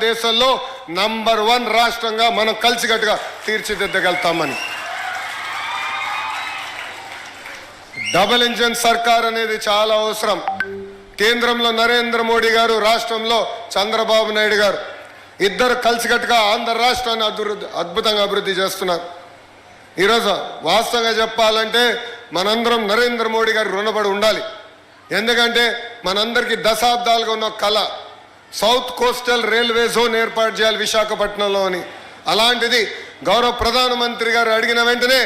దేశంలో నంబర్ 1 రాష్ట్రంగా మనం కలిసికట్టుగా తీర్చిదిద్దగలుగుతామని. డబుల్ ఇంజిన్ సర్కార్ అనేది చాలా అవసరం. కేంద్రంలో నరేంద్ర మోడీ గారు, రాష్ట్రంలో చంద్రబాబు నాయుడు గారు ఇద్దరు కలిసికట్టుగా ఆంధ్ర రాష్ట్రాన్ని అద్భుతంగా అభివృద్ధి చేస్తున్నారు. ఈరోజు వాస్తవంగా చెప్పాలంటే మనందరం నరేంద్ర మోడీ గారికి రుణపడి ఉండాలి. ఎందుకంటే మనందరికీ దశాబ్దాలుగా ఉన్న కళ సౌత్ కోస్టల్ రైల్వే జోన్ ఏర్పాటు చేయాలి విశాఖపట్నంలో అని. అలాంటిది గౌరవ ప్రధానమంత్రి గారు అడిగిన వెంటనే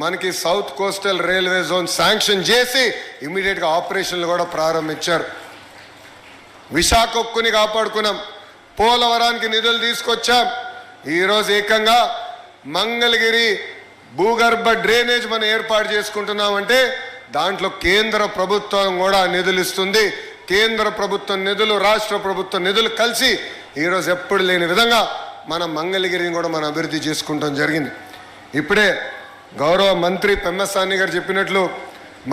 మనకి south coastal railway zone sanction చేసి ఇమీడియట్గా ఆపరేషన్లు కూడా ప్రారంభించారు. విశాఖ ఉక్కుని కాపాడుకున్నాం, పోలవరానికి నిధులు తీసుకొచ్చాం. ఈరోజు ఏకంగా మంగళగిరి భూగర్భ డ్రైనేజ్ మనం ఏర్పాటు చేసుకుంటున్నామంటే దాంట్లో కేంద్ర ప్రభుత్వం కూడా నిధులు ఇస్తుంది. కేంద్ర ప్రభుత్వం నిధులు, రాష్ట్ర ప్రభుత్వం నిధులు కలిసి ఈరోజు ఎప్పుడు లేని విధంగా మనం మంగళగిరిని కూడా మనం అభివృద్ధి చేసుకుంటాం జరిగింది. ఇప్పుడే గౌరవ మంత్రి పెమ్మసాని గారు చెప్పినట్లు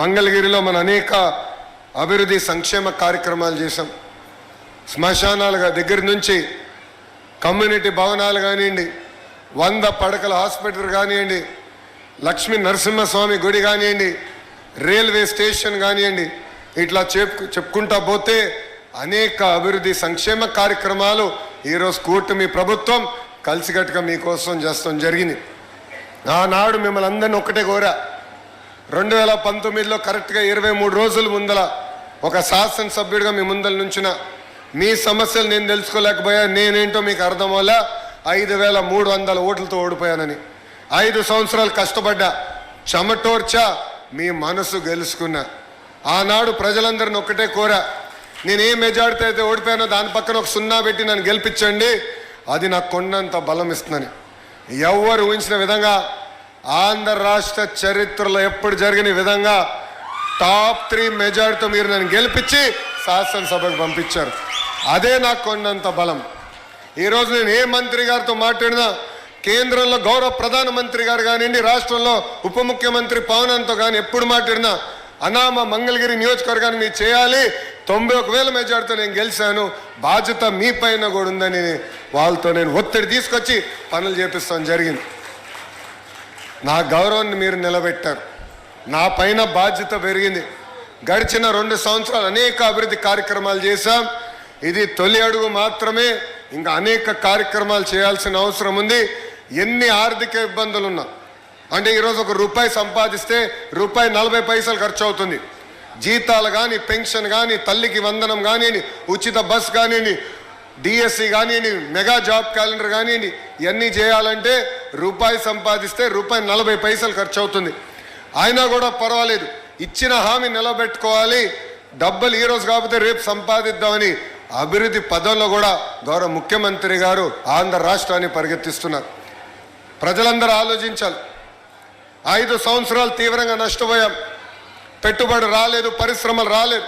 మంగళగిరిలో మన అనేక అభివృద్ధి సంక్షేమ కార్యక్రమాలు చేశాం. శ్మశానాల దగ్గర నుంచి కమ్యూనిటీ భవనాలు కానివ్వండి, 100 పడకల హాస్పిటల్ కానివ్వండి, లక్ష్మీ నరసింహస్వామి గుడి కానివ్వండి, రైల్వే స్టేషన్ కానివ్వండి, ఇట్లా చెప్పుకుంటా పోతే అనేక అభివృద్ధి సంక్షేమ కార్యక్రమాలు ఈరోజు కూటమి ప్రభుత్వం కలిసికట్టుగా మీకోసం చేస్తాం జరిగింది. ఆనాడు మిమ్మల్ని అందరినీ ఒక్కటే కోరా, 2019లో కరెక్ట్గా 23 రోజుల ముందల ఒక శాసనసభ్యుడిగా మీ ముందల నుంచిన మీ సమస్యలు నేను తెలుసుకోలేకపోయా, నేనేంటో మీకు అర్థం వల్ల 5300 ఓట్లతో ఓడిపోయానని. 5 సంవత్సరాలు కష్టపడ్డా, చెమటోర్చా, మీ మనసు గెలుచుకున్నా. ఆనాడు ప్రజలందరిని ఒక్కటే కోరా, నేను ఏ మెజారిటీ అయితే ఓడిపోయానో దాని పక్కన ఒక 0 పెట్టి నన్ను గెలిపించండి, అది నాకు కొండంత బలం ఇస్తుందని. ఎవరు ఊహించిన విధంగా ఆంధ్ర రాష్ట్ర చరిత్రలో ఎప్పుడు జరిగిన విధంగా టాప్ 3 మెజారిటీతో మీరు నన్ను గెలిపించి శాసనసభకు పంపించారు. అదే నాకు కొండంత బలం. ఈరోజు నేను ఏ మంత్రి గారితో మాట్లాడినా, కేంద్రంలో గౌరవ ప్రధానమంత్రి గారు కానివ్వండి, రాష్ట్రంలో ఉప ముఖ్యమంత్రి పవన్తో కానీ ఎప్పుడు మాట్లాడినా, అనామ మంగళగిరి నియోజకవర్గాన్ని మీరు చేయాలి, 91,000 మెజార్టీతో నేను గెలిచాను, బాధ్యత మీ పైన కూడా ఉందని వాళ్ళతో నేను ఒత్తిడి తీసుకొచ్చి పనులు చేపిస్తాను జరిగింది. నా గౌరవాన్ని మీరు నిలబెట్టారు, నా పైన బాధ్యత పెరిగింది. గడిచిన 2 సంవత్సరాలు అనేక అభివృద్ధి కార్యక్రమాలు చేశాం. ఇది తొలి అడుగు మాత్రమే, ఇంకా అనేక కార్యక్రమాలు చేయాల్సిన అవసరం ఉంది. ఎన్ని ఆర్థిక ఇబ్బందులు ఉన్నా, అంటే ఈరోజు ₹1 సంపాదిస్తే ₹40 ఖర్చు అవుతుంది. జీతాలు కానీ, పెన్షన్ కానీ, తల్లికి వందనం కానివ్వండి, ఉచిత బస్ కానివ్వండి, డిఎస్సి కానివ్వండి, మెగా జాబ్ క్యాలెండర్ కానివ్వండి, ఇవన్నీ చేయాలంటే ₹1 సంపాదిస్తే ₹40 ఖర్చు అవుతుంది. అయినా కూడా పర్వాలేదు, ఇచ్చిన హామీ నిలబెట్టుకోవాలి, డబ్బులు ఈరోజు కాకపోతే రేపు సంపాదిద్దామని అభివృద్ధి పదంలో కూడా గౌరవ ముఖ్యమంత్రి గారు ఆంధ్ర రాష్ట్రాన్ని పరిగెత్తిస్తున్నారు. ప్రజలందరూ ఆలోచించాలి. 5 సంవత్సరాలు తీవ్రంగా నష్టపోయాం, పెట్టుబడి రాలేదు, పరిశ్రమలు రాలేదు.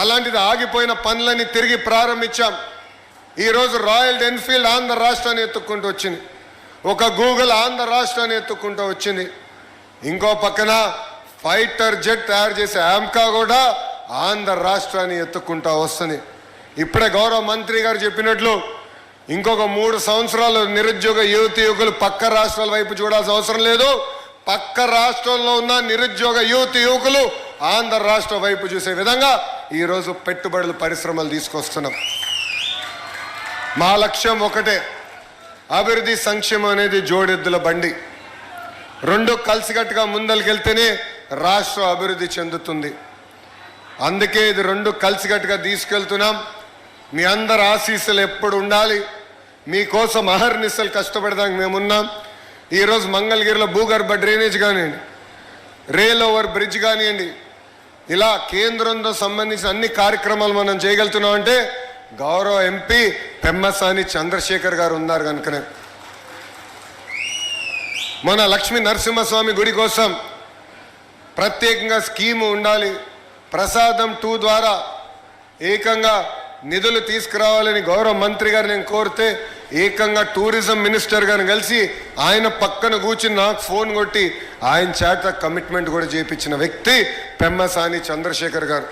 అలాంటిది ఆగిపోయిన పనులని తిరిగి ప్రారంభించాం. ఈరోజు రాయల్ ఎన్ఫీల్డ్ ఆంధ్ర రాష్ట్రాన్ని ఎత్తుక్కుంటూ వచ్చింది, ఒక గూగుల్ ఆంధ్ర రాష్ట్రాన్ని ఎత్తుక్కుంటూ వచ్చింది. ఇంకో పక్కన ఫైటర్ జెట్ తయారు చేసే ఆమ్కా కూడా ఆంధ్ర రాష్ట్రాన్ని ఎత్తుక్కుంటూ వస్తుంది. ఇప్పుడే గౌరవ మంత్రి గారు చెప్పినట్లు ఇంకొక 3 సంవత్సరాలు నిరుద్యోగ యువకులు పక్క రాష్ట్రాల వైపు చూడాల్సిన అవసరం లేదు. పక్క రాష్ట్రంలో ఉన్న నిరుద్యోగ యువకులు ఆంధ్ర రాష్ట్ర వైపు చూసే విధంగా ఈరోజు పెట్టుబడులు, పరిశ్రమలు తీసుకొస్తున్నాం. మా లక్ష్యం ఒకటే, అభివృద్ధి సంక్షేమం అనేది జోడెద్దుల బండి. 2 కలిసికట్టుగా ముందరికెళ్తేనే రాష్ట్రం అభివృద్ధి చెందుతుంది. అందుకే ఇది 2 కలిసికట్టుగా తీసుకెళ్తున్నాం. మీ అందరి ఆశీస్సులు ఎప్పుడు ఉండాలి, మీకోసం అహర్నిశలు కష్టపడడానికి మేమున్నాం. ఈరోజు మంగళగిరిలో భూగర్భ డ్రైనేజ్ కానివ్వండి, రైల్ ఓవర్ బ్రిడ్జ్ కానివ్వండి, ఇలా కేంద్రంతో సంబంధించిన అన్ని కార్యక్రమాలు మనం చేయగలుగుతున్నాం అంటే గౌరవ ఎంపీ పెమ్మసాని చంద్రశేఖర్ గారు ఉన్నారు కనుకనే. మన లక్ష్మీ నరసింహస్వామి గుడి కోసం ప్రత్యేకంగా స్కీము ఉండాలి. ప్రసాదం 2 ద్వారా ఏకంగా నిధులు తీసుకురావాలని గౌరవ మంత్రి గారు నేను కోరితే ఏకంగా టూరిజం మినిస్టర్ గారిని కలిసి ఆయన పక్కన కూర్చుని నాకు ఫోన్ కొట్టి ఆయన చేత కమిట్మెంట్ కూడా చేయించిన వ్యక్తి పెమ్మసాని చంద్రశేఖర్ గారు.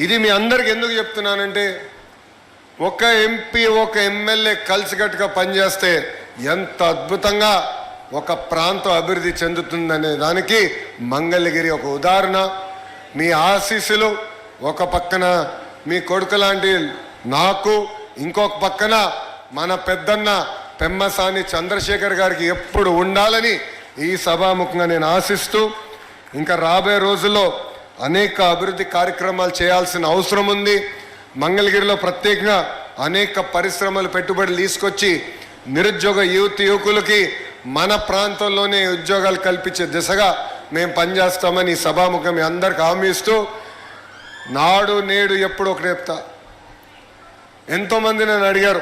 ఇది మీ అందరికి ఎందుకు చెప్తున్నానంటే ఒక ఎంపీ ఒక ఎమ్మెల్యే కలిసికట్టుగా పనిచేస్తే ఎంత అద్భుతంగా ఒక ప్రాంతం అభివృద్ధి చెందుతుందనే దానికి మంగళగిరి ఒక ఉదాహరణ. మీ ఆశీస్సులు ఒక పక్కన మీ కొడుకు లాంటి నాకు, ఇంకొక పక్కన మన పెద్దన్న పెమ్మసాని చంద్రశేఖర్ గారికి ఎప్పుడు ఉండాలని ఈ సభాముఖంగా నేను ఆశిస్తూ, ఇంకా రాబోయే రోజుల్లో అనేక అభివృద్ధి కార్యక్రమాలు చేయాల్సిన అవసరం ఉంది. మంగళగిరిలో ప్రత్యేకంగా అనేక పరిశ్రమలు పెట్టుబడులు తీసుకొచ్చి నిరుద్యోగ యువకులకి మన ప్రాంతంలోనే ఉద్యోగాలు కల్పించే దిశగా మేము పనిచేస్తామని సభాముఖం మీ అందరికి హామీ ఇస్తూ, నాడు నేడు ఎప్పుడు ఒకటి చెప్తా. ఎంతోమంది నన్ను అడిగారు,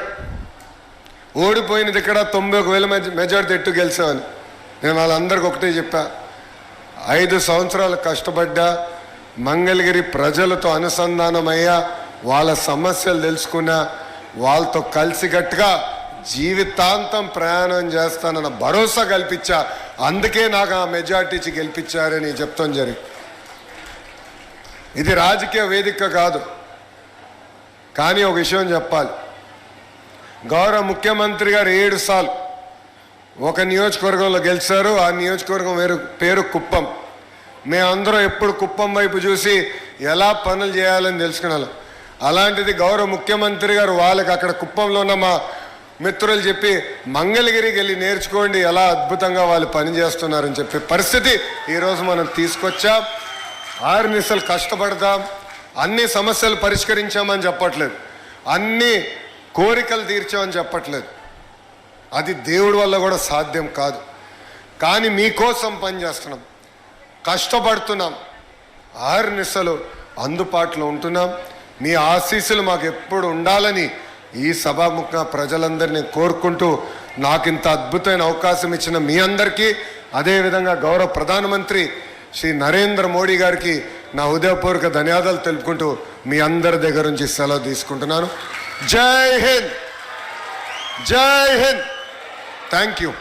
ఓడిపోయినది ఇక్కడ 91,000 మెజార్టీ ఎట్టు గెలిచామని. నేను వాళ్ళందరికీ ఒకటే చెప్పా, 5 సంవత్సరాలు కష్టపడ్డా, మంగళగిరి ప్రజలతో అనుసంధానమయ్యా, వాళ్ళ సమస్యలు తెలుసుకున్నా, వాళ్ళతో కలిసికట్టుగా జీవితాంతం ప్రయాణం చేస్తానన్న భరోసా కల్పించా. అందుకే నాకు ఆ మెజార్టీ ఇచ్చి గెలిపించారని చెప్తాం జరిగింది. ఇది రాజకీయ వేదిక కాదు. కానీ ఒక విషయం చెప్పాలి, గౌరవ ముఖ్యమంత్రి గారు 7 సార్లు ఒక నియోజకవర్గంలో గెలిచారు. ఆ నియోజకవర్గం పేరు కుప్పం. మేమందరం ఎప్పుడు కుప్పం వైపు చూసి ఎలా పనులు చేయాలని తెలుసుకున్నాం. అలాంటిది గౌరవ ముఖ్యమంత్రి గారు వాళ్ళకి అక్కడ కుప్పంలో ఉన్న మా మిత్రులు చెప్పి మంగళగిరికి వెళ్ళి నేర్చుకోండి ఎలా అద్భుతంగా వాళ్ళు పనిచేస్తున్నారని చెప్పే పరిస్థితి ఈరోజు మనం తీసుకొచ్చాం. 6 నిమిషాలు కష్టపడదాం, అన్ని సమస్యలు పరిష్కరించామని చెప్పట్లేదు, అన్ని కోరికలు తీర్చామని చెప్పట్లేదు. అది దేవుడి వల్ల కూడా సాధ్యం కాదు. కానీ మీకోసం పనిచేస్తున్నాం, కష్టపడుతున్నాం, 6 నిమిషాలు అందుబాటులో ఉంటున్నాం. మీ ఆశీస్సులు మాకు ఎప్పుడు ఉండాలని ఈ సభాముఖ ప్రజలందరినీ కోరుకుంటూ, నాకు ఇంత అద్భుతమైన అవకాశం ఇచ్చిన మీ అందరికీ, అదేవిధంగా గౌరవ ప్రధానమంత్రి శ్రీ నరేంద్ర మోడీ గారికి నా హృదయపూర్వక ధన్యవాదాలు తెలుపుకుంటూ మీ అందరి దగ్గర నుంచి సెలవు తీసుకుంటున్నాను. జై హింద్, జై హింద్. Thank you.